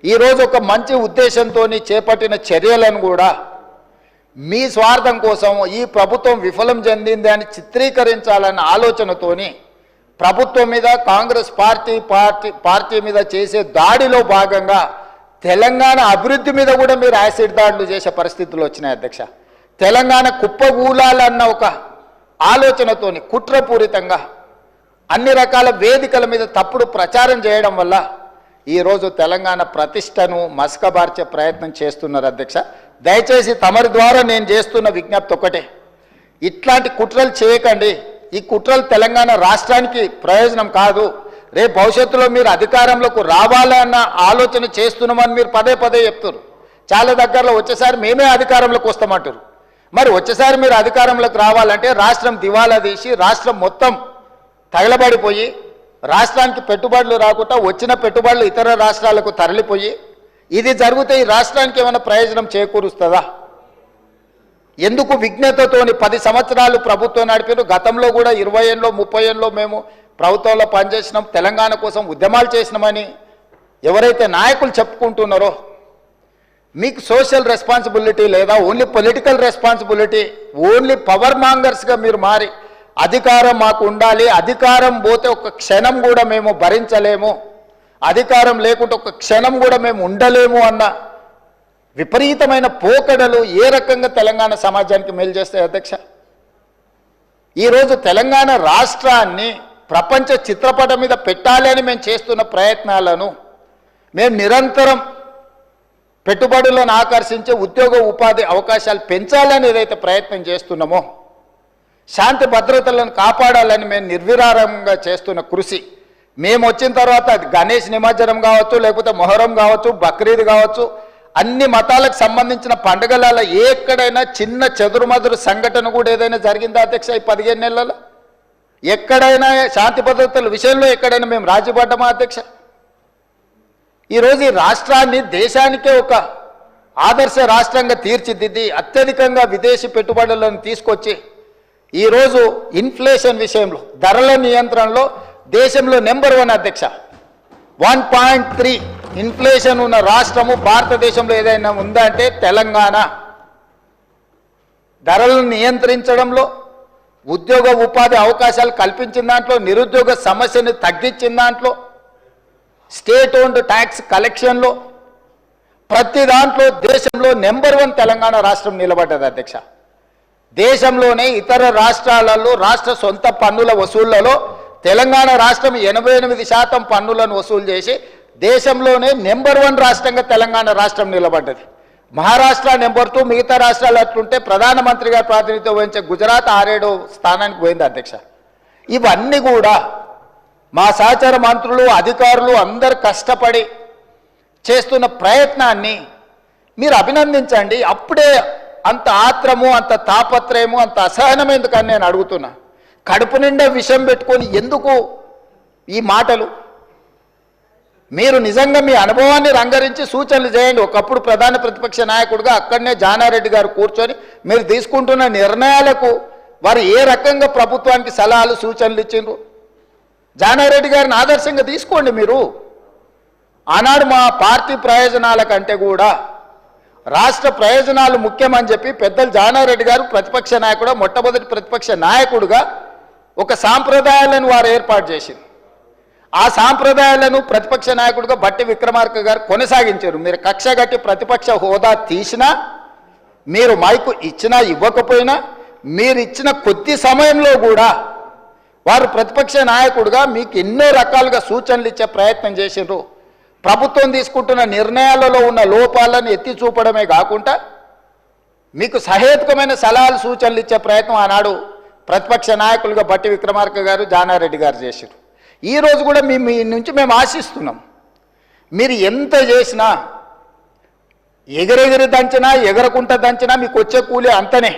ఈరోజు ఒక మంచి ఉద్దేశంతో చేపట్టిన చర్యలను కూడా మీ స్వార్థం కోసం ఈ ప్రభుత్వం విఫలం చెందింది అని చిత్రీకరించాలన్న ఆలోచనతోని ప్రభుత్వం మీద కాంగ్రెస్ పార్టీ మీద చేసే దాడిలో భాగంగా తెలంగాణ అభివృద్ధి మీద కూడా మీరు యాసిడ్ దాడులు చేసే పరిస్థితులు వచ్చినాయి అధ్యక్ష. తెలంగాణ కుప్పగూలాలన్న ఒక ఆలోచనతోని కుట్రపూరితంగా అన్ని రకాల వేదికల మీద తప్పుడు ప్రచారం చేయడం వల్ల ఈరోజు తెలంగాణ ప్రతిష్టను మసకబార్చే ప్రయత్నం చేస్తున్నారు అధ్యక్ష. దయచేసి తమరి ద్వారా నేను చేస్తున్న విజ్ఞప్తి ఒకటే, ఇట్లాంటి కుట్రలు చేయకండి. ఈ కుట్రలు తెలంగాణ రాష్ట్రానికి ప్రయోజనం కాదు. రేపు భవిష్యత్తులో మీరు అధికారంలోకి రావాలన్న ఆలోచన చేస్తున్నామని మీరు పదే పదే చెప్తారు. చాలా దగ్గరలో వచ్చేసారి మేమే అధికారంలోకి వస్తామంటారు. మరి వచ్చేసారి మీరు అధికారంలోకి రావాలంటే రాష్ట్రం దివాలా తీసి రాష్ట్రం మొత్తం తగలబడిపోయి రాష్ట్రానికి పెట్టుబడులు రాకుండా వచ్చిన పెట్టుబడులు ఇతర రాష్ట్రాలకు తరలిపోయి ఇది జరిగితే ఈ రాష్ట్రానికి ఏమైనా ప్రయోజనం చేకూరుస్తుందా? ఎందుకు విజ్ఞతతోని 10 సంవత్సరాలు ప్రభుత్వం నడిపారు. గతంలో కూడా 20 ఏళ్ళలో 30 ఏళ్ళలో మేము ప్రభుత్వంలో పనిచేసినాం, తెలంగాణ కోసం ఉద్యమాలు చేసినామని ఎవరైతే నాయకులు చెప్పుకుంటున్నారో మీకు సోషల్ రెస్పాన్సిబిలిటీ లేదా only political responsibility, only power మాంగర్స్గా మీరు మారి అధికారం మాకు ఉండాలి, అధికారం పోతే ఒక క్షణం కూడా మేము భరించలేము, అధికారం లేకుంటే ఒక క్షణం కూడా మేము ఉండలేము అన్న విపరీతమైన పోకడలు ఏ రకంగా తెలంగాణ సమాజానికి మేలు చేస్తాయి అధ్యక్ష? ఈరోజు తెలంగాణ రాష్ట్రాన్ని ప్రపంచ చిత్రపటం మీద పెట్టాలి అని మేము చేస్తున్న ప్రయత్నాలను మేము నిరంతరం పెట్టుబడులను ఆకర్షించే ఉద్యోగ ఉపాధి అవకాశాలు పెంచాలని ఏదైతే ప్రయత్నం చేస్తున్నామో, శాంతి భద్రతలను కాపాడాలని మేము నిర్విరామంగా చేస్తున్న కృషి, మేము వచ్చిన తర్వాత అది గణేష్ నిమజ్జనం కావచ్చు, లేకపోతే మొహరం కావచ్చు, బక్రీద్ కావచ్చు, అన్ని మతాలకు సంబంధించిన పండుగలలో ఎక్కడైనా చిన్న చెదురుమదురు సంఘటన కూడా ఏదైనా జరిగిందా అధ్యక్ష? ఈ 15 నెలల్లో ఎక్కడైనా శాంతి భద్రతల విషయంలో ఎక్కడైనా మేము రాజీపడ్డామా అధ్యక్ష? ఈరోజు ఈ రాష్ట్రాన్ని దేశానికే ఒక ఆదర్శ రాష్ట్రంగా తీర్చిదిద్ది అత్యధికంగా విదేశీ పెట్టుబడులను తీసుకొచ్చి ఈరోజు ఇన్ఫ్లేషన్ విషయంలో ధరల నియంత్రణలో దేశంలో నెంబర్ 1 అధ్యక్ష. 1.3 ఇన్ఫ్లేషన్ ఉన్న రాష్ట్రము భారతదేశంలో ఏదైనా ఉందా అంటే తెలంగాణ. ధరలను నియంత్రించడంలో, ఉద్యోగ ఉపాధి అవకాశాలు కల్పించిన దాంట్లో, నిరుద్యోగ సమస్యను తగ్గించిన దాంట్లో, స్టేట్ ఓన్డ్ ట్యాక్స్ కలెక్షన్లో, ప్రతి దాంట్లో దేశంలో నెంబర్ 1 తెలంగాణ రాష్ట్రం నిలబడ్డది అధ్యక్ష. దేశంలోనే ఇతర రాష్ట్రాలలో రాష్ట్ర సొంత పన్నుల వసూళ్లలో తెలంగాణ రాష్ట్రం 88% పన్నులను వసూలు చేసి దేశంలోనే నెంబర్ 1 రాష్ట్రంగా తెలంగాణ రాష్ట్రం నిలబడ్డది. మహారాష్ట్ర నెంబర్ 2, మిగతా రాష్ట్రాలు అట్లుంటే ప్రధానమంత్రిగా ప్రాతినిధ్యం వహించే గుజరాత్ 6-7 స్థానానికి పోయింది అధ్యక్ష. ఇవన్నీ కూడా మా సహచర మంత్రులు, అధికారులు అందరు కష్టపడి చేస్తున్న ప్రయత్నాన్ని మీరు అభినందించండి. అప్పుడే అంత ఆత్రము, అంత తాపత్రయము, అంత అసహనం ఎందుకని నేను అడుగుతున్నా. కడుపు నిండా విషం పెట్టుకొని ఎందుకు ఈ మాటలు? మీరు నిజంగా మీ అనుభవాన్ని రంగరించి సూచనలు చేయండి. ఒకప్పుడు ప్రధాన ప్రతిపక్ష నాయకుడిగా అక్కడనే జానారెడ్డి గారు కూర్చొని మీరు తీసుకుంటున్న నిర్ణయాలకు వారు ఏ రకంగా ప్రభుత్వానికి సలహాలు సూచనలు ఇచ్చిండ్రు జానారెడ్డి గారిని ఆదర్శంగా తీసుకోండి. మీరు ఆనాడు మా పార్టీ ప్రయోజనాల కంటే కూడా రాష్ట్ర ప్రయోజనాలు ముఖ్యమని చెప్పి పెద్దలు జానారెడ్డి గారు ప్రతిపక్ష నాయకుడు, మొట్టమొదటి ప్రతిపక్ష నాయకుడుగా ఒక సాంప్రదాయాలను వారు ఏర్పాటు చేసింది. ఆ సాంప్రదాయాలను ప్రతిపక్ష నాయకుడిగా బట్టి విక్రమార్క గారు కొనసాగించారు. మీరు కక్షగట్టి ప్రతిపక్ష హోదా తీసినా, మీరు మైకు ఇచ్చినా ఇవ్వకపోయినా, మీరు ఇచ్చిన కొద్ది సమయంలో కూడా వారు ప్రతిపక్ష నాయకుడిగా మీకు ఎన్నో రకాలుగా సూచనలు ఇచ్చే ప్రయత్నం చేసిండ్రు. ప్రభుత్వం తీసుకుంటున్న నిర్ణయాలలో ఉన్న లోపాలను ఎత్తి చూపడమే కాకుండా మీకు సహేతుకమైన సలహాలు సూచనలు ఇచ్చే ప్రయత్నం ఆనాడు ప్రతిపక్ష నాయకులుగా బట్టి విక్రమార్క గారు, జానారెడ్డి గారు చేశారు. ఈరోజు కూడా మీ నుంచి మేము ఆశిస్తున్నాం. మీరు ఎంత చేసినా, ఎగరెగిరి దంచినా, ఎగరకుంట దంచినా మీకు వచ్చే కూలి అంతనే.